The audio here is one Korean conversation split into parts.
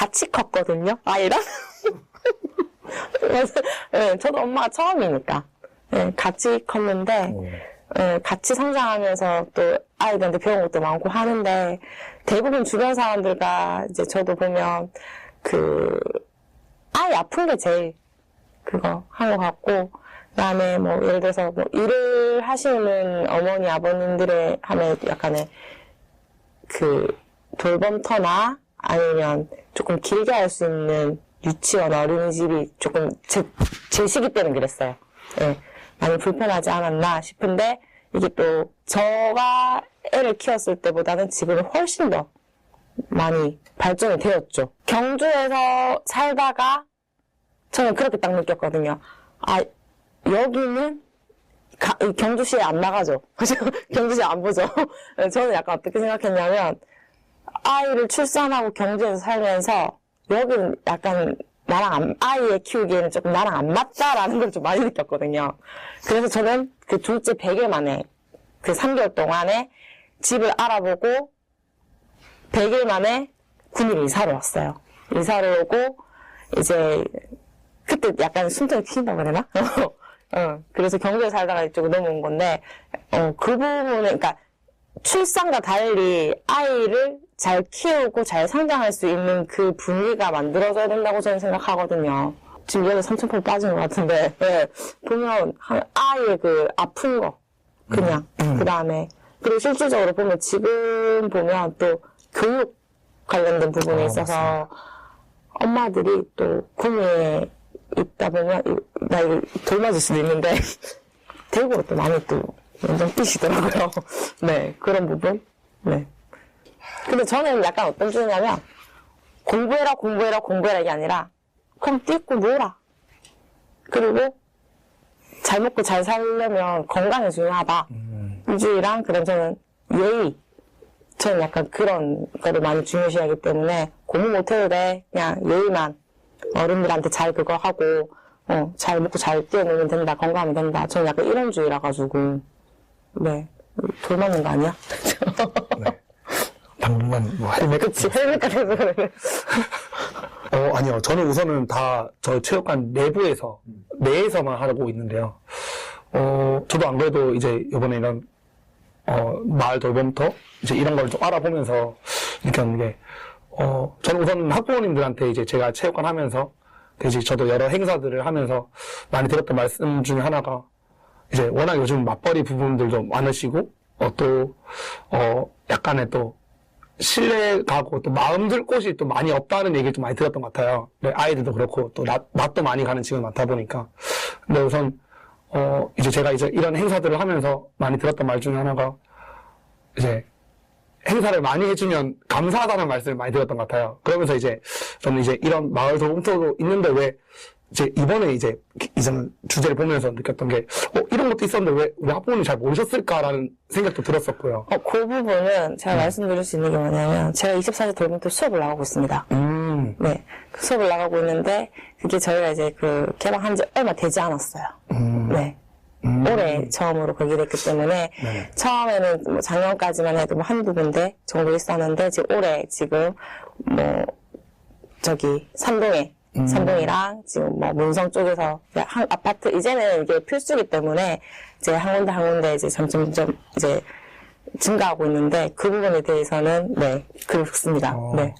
같이 컸거든요, 아이랑. 그래서, 네, 저도 엄마가 처음이니까. 네, 같이 컸는데, 네, 같이 성장하면서 또 아이들한테 배운 것도 많고 하는데, 대부분 주변 사람들과 이제 저도 보면, 아이 아픈 게 제일 그거 한 것 같고, 그 다음에 뭐, 예를 들어서 뭐, 일을 하시는 어머니, 아버님들의 하면 약간의 돌봄터나 아니면 조금 길게 할 수 있는 유치원, 어린이집이 조금 제 시기 때는 그랬어요. 예, 많이 불편하지 않았나 싶은데, 이게 또 저가 애를 키웠을 때보다는 지금은 훨씬 더 많이 발전이 되었죠. 경주에서 살다가 저는 그렇게 딱 느꼈거든요. 아, 여기는 경주시에 안 나가죠. 경주시에 안 보죠. 저는 약간 어떻게 생각했냐면, 아이를 출산하고 경주에서 살면서 여기는 약간 아이에 키우기에는 조금 나랑 안 맞다라는 걸 좀 많이 느꼈거든요. 그래서 저는 그 둘째 100일 만에, 3개월 동안에 집을 알아보고 100일 만에 군위로 이사를 왔어요. 이사를 오고, 이제, 그때 약간 숨통이 튑다고 그러나? 그래서 경주에 살다가 이쪽으로 넘어온 건데, 그 부분에, 그러니까, 출산과 달리 아이를 잘 키우고 잘 성장할 수 있는 그 분위기가 만들어져야 된다고 저는 생각하거든요. 지금 여기 삼천포 빠진 것 같은데, 네, 보면, 아이의 아픈 거, 그냥, 그 다음에, 그리고 실질적으로 보면, 지금 보면 또 교육 관련된 부분에 있어서, 엄마들이 또 구미에 있다 보면, 나 이거 돌 맞을 수도 있는데, 대구로 또 많이 또 연장 뛰시더라고요. 네, 그런 부분. 네. 근데 저는 약간 어떤 주냐면, 공부해라 이게 아니라, 그냥 뛰고 놀아. 그리고 잘 먹고 잘 살려면 건강이 중요하다. 유주의랑, 그다음 저는 예의. 저는 약간 그런 거를 많이 중요시하기 때문에, 공부 못해도 돼. 그냥 예의만. 어른들한테 잘 그거 하고, 잘 먹고 잘 뛰어놀면 된다. 건강하면 된다. 저는 약간 이런 주의라 가지고, 네. 돌 맞는 거 아니야? 네. 당분간 뭐 헬멧. 그치, 헬멧 같아서 그래. 아니요. 저는 우선은 다 저 체육관 내에서만 하고 있는데요. 저도 안 그래도 이제 이번에 이런, 마을 돌봄터 이제 이런 걸 좀 알아보면서 느꼈는 게, 저는 우선 학부모님들한테 이제 제가 체육관 하면서, 이제 저도 여러 행사들을 하면서 많이 들었던 말씀 중에 하나가, 이제 워낙 요즘 맞벌이 부분들도 많으시고, 약간의 또, 신뢰 가고 또 마음 들 곳이 또 많이 없다는 얘기를 좀 많이 들었던 것 같아요. 네, 아이들도 그렇고, 또 낯도 많이 가는 직업이 많다 보니까. 근데 우선, 이제 제가 이제 이런 행사들을 하면서 많이 들었던 말 중에 하나가, 이제, 행사를 많이 해주면 감사하다는 말씀을 많이 들었던 것 같아요. 그러면서 이제, 저는 이제 이런 마을 돌봄터도 있는데 왜, 이제 이번에 이제 이전 주제를 보면서 느꼈던 게, 이런 것도 있었는데 왜 우리 학부모님이 잘 모르셨을까라는 생각도 들었었고요. 그 부분은 제가 말씀드릴 수 있는 게 뭐냐면, 제가 24시 돌봄터 수업을 나가고 있습니다. 네. 그 수업을 나가고 있는데, 그게 저희가 이제 개방한 지 얼마 되지 않았어요. 네. 올해 처음으로 거기 됐기 때문에, 네. 처음에는 뭐 작년까지만 해도 뭐 한두 군데 정도 있었는데, 지금 올해 삼동이랑 지금 뭐 문성 쪽에서 한 아파트, 이제는 이게 필수기 때문에 이제 한 군데 이제 점점 이제 증가하고 있는데, 그 부분에 대해서는 네, 그렇습니다. 네.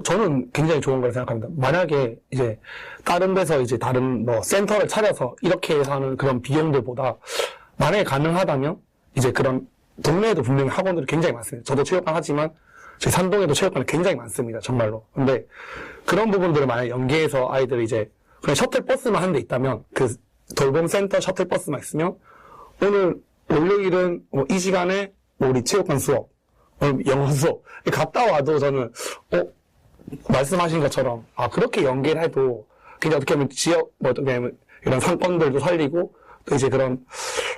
저는 굉장히 좋은 걸 생각합니다. 만약에 이제 다른 데서 이제 다른 뭐 센터를 차려서 이렇게 해서 하는 그런 비용들보다 만약에 가능하다면 이제 그런 동네에도 분명히 학원들이 굉장히 많습니다. 저도 체육관 하지만 저희 산동에도 체육관이 굉장히 많습니다. 정말로. 근데 그런 부분들을 만약에 연계해서 아이들이 이제 그냥 셔틀버스만 한 대 있다면, 그 돌봄센터 셔틀버스만 있으면 오늘 월요일은 이 시간에 우리 체육관 수업, 영어 수업 갔다 와도 저는 말씀하신 것처럼 그렇게 연계를 해도 굉장히 어떻게 하면 지역 어떻게 하면 이런 상권들도 살리고 또 이제 그런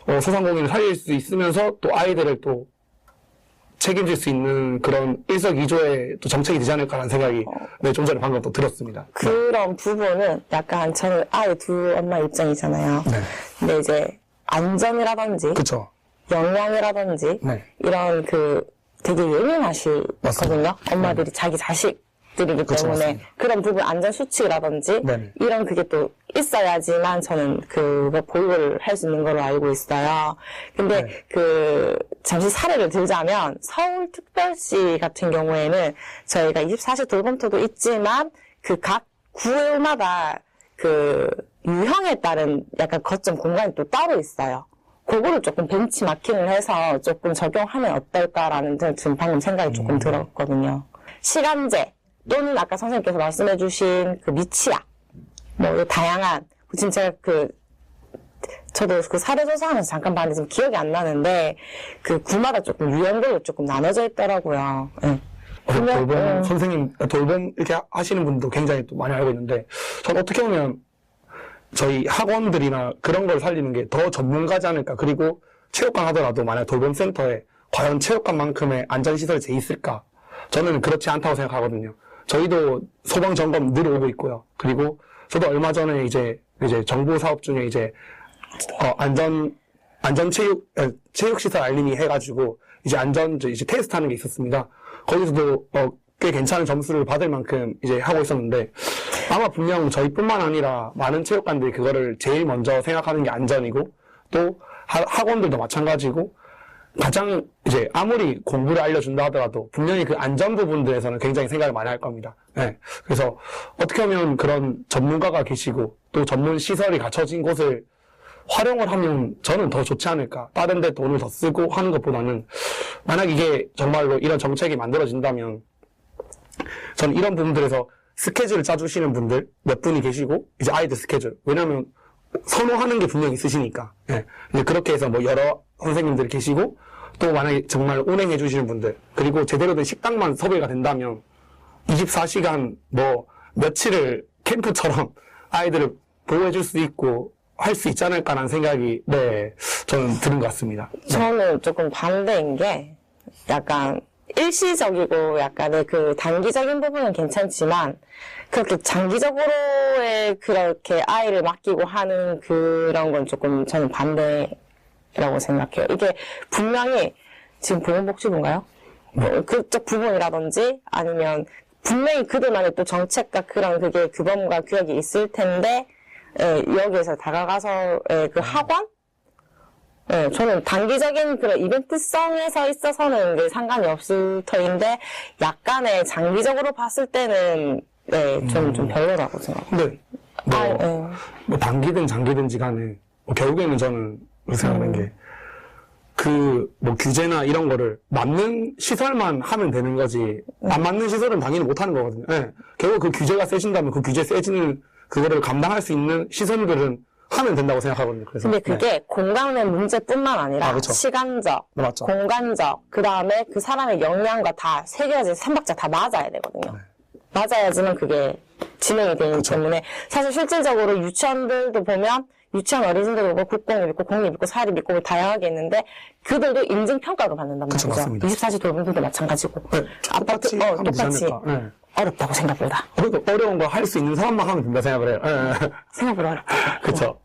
소상공인을 살릴 수 있으면서 또 아이들을 또 책임질 수 있는 그런 일석이조의 또 정책이 되지 않을까라는 생각이 네, 좀 전에 방금 또 들었습니다. 그런 부분은 약간 저는 아이 두 엄마 입장이잖아요. 네. 근데 이제 안전이라든지 그쵸. 영양이라든지 네. 이런 되게 예민하시거든요. 엄마들이 자기 자식 들이기 그렇죠, 때문에 맞습니다. 그런 부분 안전수칙이라든지 네네. 이런 그게 또 있어야지만 저는 그거 보유를 할 수 있는 걸로 알고 있어요. 근데 네. 그 잠시 사례를 들자면 서울특별시 같은 경우에는 저희가 24시 돌봄터도 있지만 그 각 구마다 그 유형에 따른 약간 거점 공간이 또 따로 있어요. 그거를 조금 벤치마킹을 해서 조금 적용하면 어떨까라는 지금 방금 생각이 조금 들었거든요. 시간제 또는 아까 선생님께서 말씀해주신 그 미취학 뭐 다양한 지금 제가 저도 그 사례조사하면서 잠깐 봤는데 지금 기억이 안 나는데 그 구마다 조금 유형별로 조금 나눠져 있더라고요. 네. 돌봄 선생님, 돌봄 이렇게 하시는 분도 굉장히 또 많이 알고 있는데, 전 어떻게 보면 저희 학원들이나 그런 걸 살리는 게 더 전문가지 않을까. 그리고 체육관 하더라도 만약 돌봄센터에 과연 체육관만큼의 안전시설이 돼 있을까? 저는 그렇지 않다고 생각하거든요. 저희도 소방 점검 늘 오고 있고요. 그리고 저도 얼마 전에 이제 정부 사업 중에 이제 체육시설 알림이 해가지고 이제 이제 테스트 하는 게 있었습니다. 거기서도 꽤 괜찮은 점수를 받을 만큼 이제 하고 있었는데, 아마 분명 저희뿐만 아니라 많은 체육관들이 그거를 제일 먼저 생각하는 게 안전이고, 또 학원들도 마찬가지고, 가장 이제 아무리 공부를 알려준다 하더라도 분명히 그 안전 부분들에서는 굉장히 생각을 많이 할 겁니다. 네. 그래서 어떻게 하면 그런 전문가가 계시고 또 전문 시설이 갖춰진 곳을 활용을 하면 저는 더 좋지 않을까. 다른 데 돈을 더 쓰고 하는 것보다는, 만약 이게 정말로 이런 정책이 만들어진다면 저는 이런 부분들에서 스케줄을 짜주시는 분들 몇 분이 계시고, 이제 아이들 스케줄, 왜냐면 선호하는 게 분명히 있으시니까, 예. 이제 그렇게 해서 뭐 여러 선생님들이 계시고, 또 만약에 정말 운행해 주시는 분들, 그리고 제대로 된 식당만 섭외가 된다면 24시간 뭐 며칠을 캠프처럼 아이들을 보호해 줄 수 있고 할 수 있지 않을까라는 생각이, 네, 저는 드는 것 같습니다. 저는 조금 반대인 게 약간 일시적이고 약간의 그 단기적인 부분은 괜찮지만 그렇게 장기적으로의 그렇게 아이를 맡기고 하는 그런 건 조금 저는 반대라고 생각해요. 이게 분명히 지금 보건복지부인가요? 뭐 그쪽 부분이라든지 아니면 분명히 그들만의 또 정책과 그런 그게 규범과 규약이 있을 텐데, 예, 여기에서 다가가서 그 학원? 예, 저는 단기적인 그런 이벤트성에서 있어서는 이제 상관이 없을 터인데, 약간의 장기적으로 봤을 때는, 예, 좀 별로라고 생각해요. 근데, 뭐 단기든 장기든지 간에, 뭐 결국에는 저는 생각하는 게, 뭐 규제나 이런 거를 맞는 시설만 하면 되는 거지, 안 맞는 시설은 당연히 못 하는 거거든요. 예. 결국 그 규제가 세진다면 그 규제 세지는 그거를 감당할 수 있는 시설들은 하면 된다고 생각하거든요. 그래서. 근데 그게 공간의 문제뿐만 아니라 그쵸. 시간적, 네, 맞죠. 공간적, 그 다음에 그 사람의 역량과 다 세 가지, 3박자 다 맞아야 되거든요. 맞아야지만 그게 진행이 되기 그쵸. 때문에 사실 실질적으로 유치원들도 보면 유치원 어린이들도 뭐 국공립 있고 공립 있고 사립 있고 다양하게 있는데 그들도 인증평가를 받는단 그쵸, 말이죠. 맞습니다. 24시 돌봄들도 마찬가지고. 네, 똑같이 하면 되지 똑같이 않을까. 네. 어렵다고 생각보다. 그러니까 어려운 거 할 수 있는 사람만 하면 된다 생각을 해요. 예. 생각보다 어렵다. 그쵸.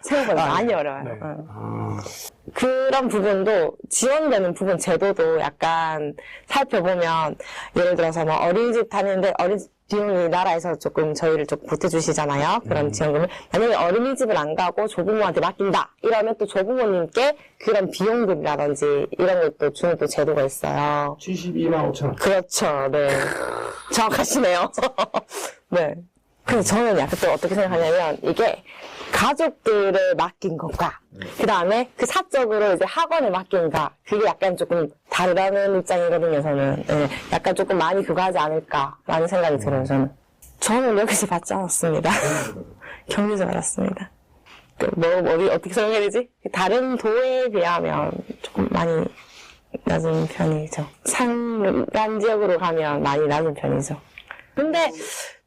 생각보다 많이 네. 어려워요. 네. 응. 그런 부분도 지원되는 부분 제도도 약간 살펴보면 예를 들어서 뭐 어린이집 다니는데 어린이집 비용이 나라에서 조금 저희를 좀 보태주시잖아요. 그런 지원금을. 만약에 어린이집을 안 가고 조부모한테 맡긴다. 이러면 또 조부모님께 그런 비용금이라든지 이런 것도 주는 또 제도가 있어요. 72만 5천 원. 그렇죠. 네. 정확하시네요. 네. 근데 저는 약간 또 어떻게 생각하냐면 이게 가족들을 맡긴 것과 그 다음에 그 사적으로 이제 학원에 맡긴가 그게 약간 조금 다르다는 입장이거든요. 저는 네. 약간 조금 많이 그거 하지 않을까라는 생각이 들어요. 저는 여기서 받지 않았습니다. 격리서 받았습니다. 어떻게 설명해야 되지? 다른 도에 비하면 조금 많이 낮은 편이죠. 산간 지역으로 가면 많이 낮은 편이죠. 근데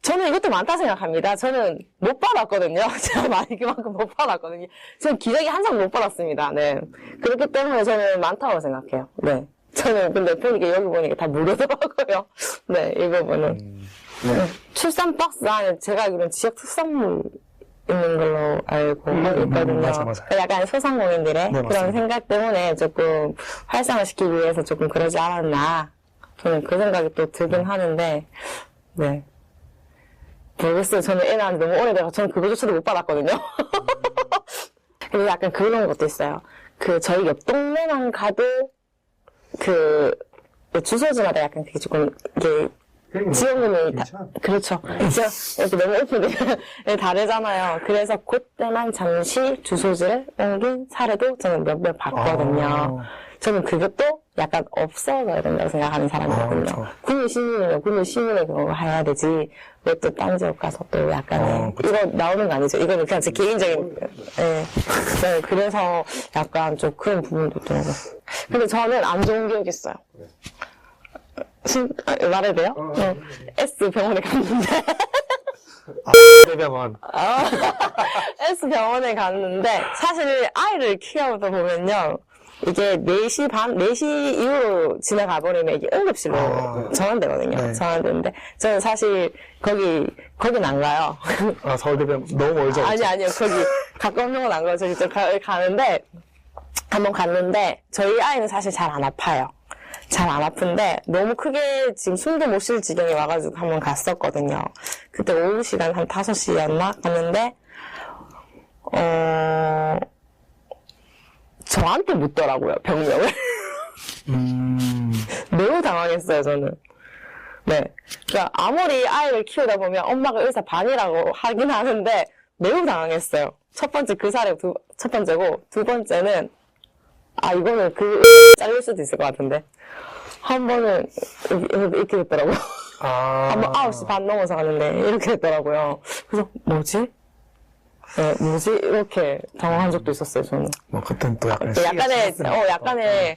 저는 이것도 많다 생각합니다. 저는 못 받았거든요. 제가 많이 그만큼 못 받았거든요. 저는 기저귀 한 장 못 받았습니다. 네. 그렇기 때문에 저는 많다고 생각해요. 네. 저는 근데 보니까 여기 보니까 다 무료더라고요. 네, 이 부분은. 네. 출산 박스 안에 제가 알기로는 지역 특산물 있는 걸로 알고 있거든요. 맞아. 약간 소상공인들의 네, 그런 생각 때문에 조금 활성화시키기 위해서 조금 그러지 않았나. 저는 그 생각이 또 들긴 하는데, 네. 모르겠어요. 저는 애 낳은 지 너무 오래돼서 저는 그거조차도 못 받았거든요. 그리고 약간 그런 것도 있어요. 저희 옆 동네만 가도, 주소지마다 약간 그게 조금, 이게, 지원금이 그렇죠. 이렇게 너무 오픈이 다르잖아요. 그래서 그때만 잠시 주소지를 옮긴 사례도 저는 몇 번 봤거든요. 저는 그것도 약간 없어져야 된다고 생각하는 사람이거든요. 국민 시민이면 국민 시민의 그거 해야 되지. 왜 또 딴 지역 가서 또 약간 이거 나오는 거 아니죠? 이거는 그냥 제 개인적인 네. 네, 그래서 약간 좀 그런 부분도 있더라고요. 근데 저는 안 좋은 기억이 있어요. 말해도 돼요? 네. S 병원에 갔는데 대병원. S 병원에 갔는데 사실 아이를 키워보다 보면요. 이게 4시 반, 4시 이후로 지나가 버리면 이게 응급실로 전환되거든요. 네. 전환되는데 저는 사실 거긴 안 가요. 서울대병원 너무 멀죠? 아니요. 거기 가까운 병원 안 가요. 저기 가는데 한번 갔는데 저희 아이는 사실 잘 안 아파요. 잘 안 아픈데 너무 크게 지금 숨도 못 쉴 지경에 와가지고 한번 갔었거든요. 그때 오후 시간 한 5시였나? 갔는데 저한테 묻더라고요, 병명을. 매우 당황했어요, 저는. 네. 그러니까 아무리 아이를 키우다 보면 엄마가 의사 반이라고 하긴 하는데 매우 당황했어요. 첫 번째 그 사례 첫 번째고 두 번째는 이거는 잘릴 수도 있을 것 같은데 한 번은 이렇게 됐더라고요. 한 번 9시 반 넘어서 가는데 이렇게 됐더라고요. 그래서 뭐지? 네, 뭐지? 이렇게 당황한 적도 있었어요, 저는. 그땐 또 약간. 약간의,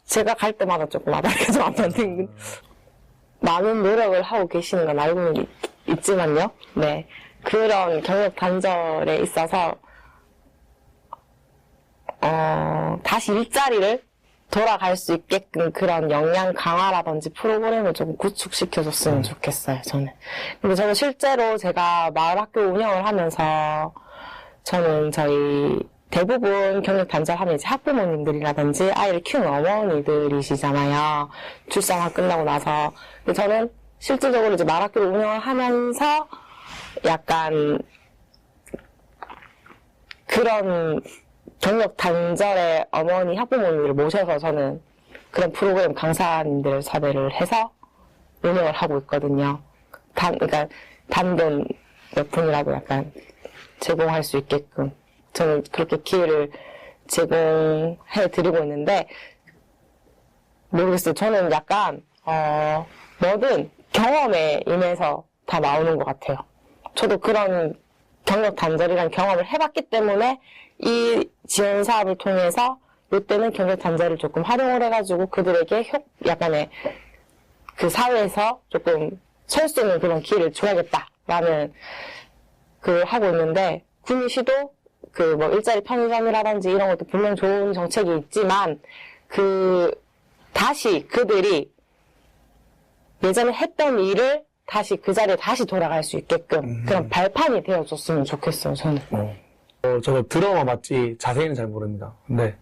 제가 갈 때마다 조금 아다리가 좀 안 맞는, 많은 노력을 하고 계시는 건 알고는 있지만요. 네. 그런 경력 단절에 있어서, 다시 일자리를 돌아갈 수 있게끔 그런 역량 강화라든지 프로그램을 좀 구축시켜줬으면 좋겠어요, 저는. 근데 저는 실제로 제가 마을학교 운영을 하면서 저는 저희 대부분 경력 단절하면 이제 학부모님들이라든지 아이를 키우는 어머니들이시잖아요. 출산이 끝나고 나서. 근데 저는 실질적으로 이제 마을학교를 운영을 하면서 약간 그런 경력 단절의 어머니 학부모님들을 모셔서 저는 그런 프로그램 강사님들을 섭외를 해서 운영을 하고 있거든요. 그러니까 단돈 몇 푼이라도 약간 제공할 수 있게끔 저는 그렇게 기회를 제공해 드리고 있는데 모르겠어요. 저는 약간 뭐든 경험에 인해서 다 나오는 것 같아요. 저도 그런 경력 단절이란 경험을 해봤기 때문에 이 지원 사업을 통해서 이때는 경력 단절을 조금 활용을 해가지고 그들에게 약간의 그 사회에서 조금 설 수 있는 그런 기회를 줘야겠다라는 하고 있는데 구미시도 일자리 편의점이라든지 이런 것도 분명 좋은 정책이 있지만 다시 그들이 예전에 했던 일을 다시 그 자리에 다시 돌아갈 수 있게끔 그런 발판이 되어줬으면 좋겠어요, 저는. 저도 들어만 봤지 자세히는 잘 모릅니다. 근데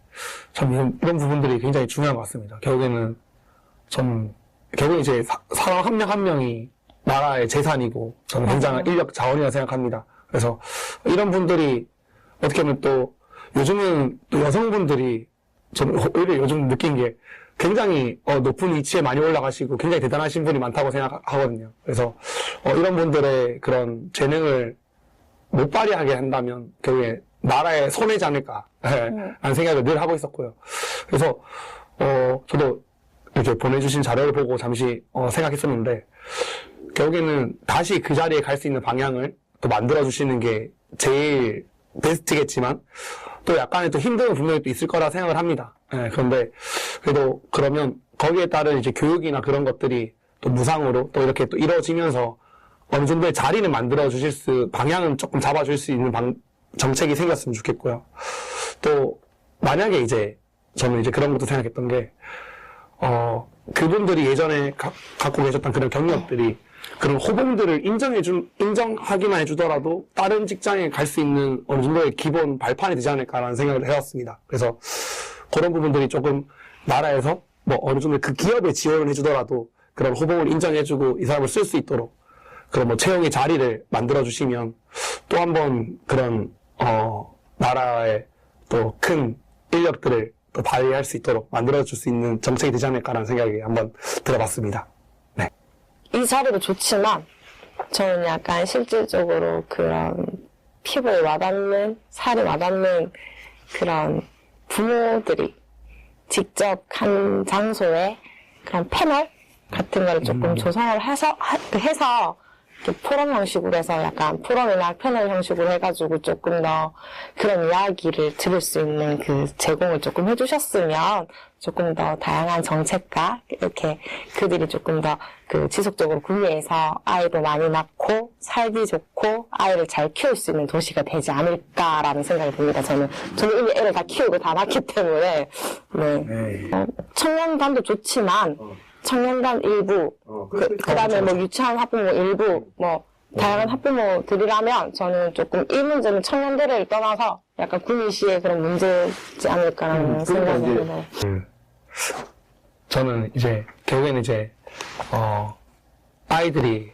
참 이런 부분들이 굉장히 중요한 것 같습니다. 결국에는 결국 이제 사람 한 명 한 명이 나라의 재산이고 저는 굉장한 인력 자원이라 생각합니다. 그래서 이런 분들이 어떻게 보면 또 요즘은 또 여성분들이 저는 오히려 요즘 느낀 게 굉장히 높은 위치에 많이 올라가시고 굉장히 대단하신 분이 많다고 생각하거든요. 그래서 이런 분들의 그런 재능을 못 발휘하게 한다면 결국에 나라에 손해지 않을까 라는 생각을 늘 하고 있었고요. 그래서 저도 이렇게 보내주신 자료를 보고 잠시 생각했었는데 결국에는 다시 그 자리에 갈 수 있는 방향을 또 만들어주시는 게 제일 베스트겠지만 또 약간의 또 힘듦은 분명히 또 있을 거라 생각을 합니다. 그런데 그래도 그러면 거기에 따른 이제 교육이나 그런 것들이 또 무상으로 또 이렇게 또 이루어지면서 어느 정도의 자리는 만들어 주실 방향은 조금 잡아줄 수 있는 정책이 생겼으면 좋겠고요. 또 만약에 이제 저는 이제 그런 것도 생각했던 게 그분들이 예전에 갖고 계셨던 그런 경력들이 그런 호봉들을 인정하기만 해주더라도 다른 직장에 갈 수 있는 어느 정도의 기본 발판이 되지 않을까라는 생각을 해왔습니다. 그래서 그런 부분들이 조금 나라에서 뭐 어느 정도 그 기업에 지원을 해주더라도 그런 호봉을 인정해주고 이 사람을 쓸 수 있도록 그런 뭐 채용의 자리를 만들어주시면 또 한 번 그런, 나라의 또 큰 인력들을 또 발휘할 수 있도록 만들어줄 수 있는 정책이 되지 않을까라는 생각이 한번 들어봤습니다. 네. 이 자리도 좋지만 저는 약간 실질적으로 그런 피부에 와닿는, 살이 와닿는 그런 부모들이 직접 한 장소에 그런 패널 같은 거를 조금 조성을 해서 이렇게 포럼 형식으로 해서 약간 포럼이나 패널 형식으로 해가지고 조금 더 그런 이야기를 들을 수 있는 그 제공을 조금 해주셨으면 조금 더 다양한 정책과 이렇게 그들이 조금 더 그 지속적으로 구미에서 아이도 많이 낳고 살기 좋고 아이를 잘 키울 수 있는 도시가 되지 않을까라는 생각이 듭니다. 저는 이미 애를 다 키우고 다 낳기 때문에 네. 청년단도 좋지만 청년단 일부, 그 다음에 뭐 유치원 학부모 일부, 뭐 다양한 학부모들이라면 저는 조금 이 문제는 청년들을 떠나서 약간 구미시의 그런 문제지 않을까라는 생각이 들어요. 저는 이제 결국에는 이제 아이들이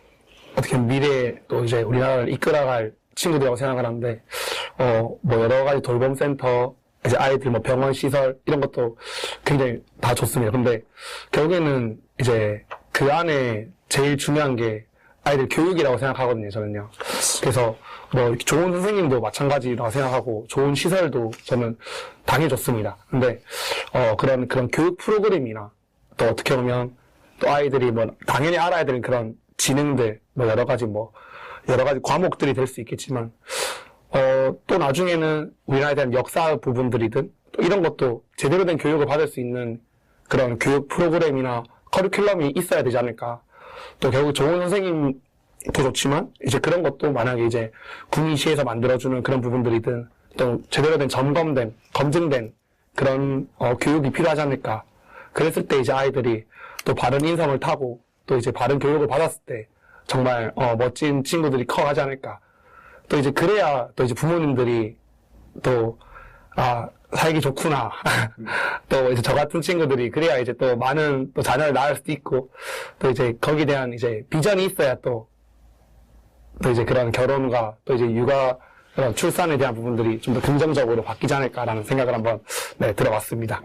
어떻게 보면 미래에 또 이제 우리나라를 이끌어갈 친구들이라고 생각을 하는데 뭐 여러 가지 돌봄센터 이제 아이들 뭐 병원 시설 이런 것도 굉장히 다 좋습니다. 근데 결국에는 이제 그 안에 제일 중요한 게 아이들 교육이라고 생각하거든요, 저는요. 그래서 뭐 좋은 선생님도 마찬가지라고 생각하고 좋은 시설도 저는 당연히 좋습니다. 근데 그런 교육 프로그램이나 또 어떻게 보면 또 아이들이 뭐 당연히 알아야 되는 그런 지능들 뭐 여러 가지 과목들이 될 수 있겠지만 또 나중에는 우리나라에 대한 역사 부분들이든 또 이런 것도 제대로 된 교육을 받을 수 있는 그런 교육 프로그램이나 커리큘럼이 있어야 되지 않을까. 또 결국 좋은 선생님도 좋지만 이제 그런 것도 만약에 이제 구미시에서 만들어주는 그런 부분들이든 또 제대로 된 점검된, 검증된 그런 교육이 필요하지 않을까. 그랬을 때 이제 아이들이 또 바른 인성을 타고 또 이제 바른 교육을 받았을 때 정말 멋진 친구들이 커가지 않을까. 또 이제 그래야 또 이제 부모님들이 또 살기 좋구나. 또 이제 저 같은 친구들이 그래야 이제 또 많은 또 자녀를 낳을 수도 있고 또 이제 거기에 대한 이제 비전이 있어야 또 이제 그런 결혼과 또 이제 육아 그런 출산에 대한 부분들이 좀 더 긍정적으로 바뀌지 않을까라는 생각을 한번 들어봤습니다.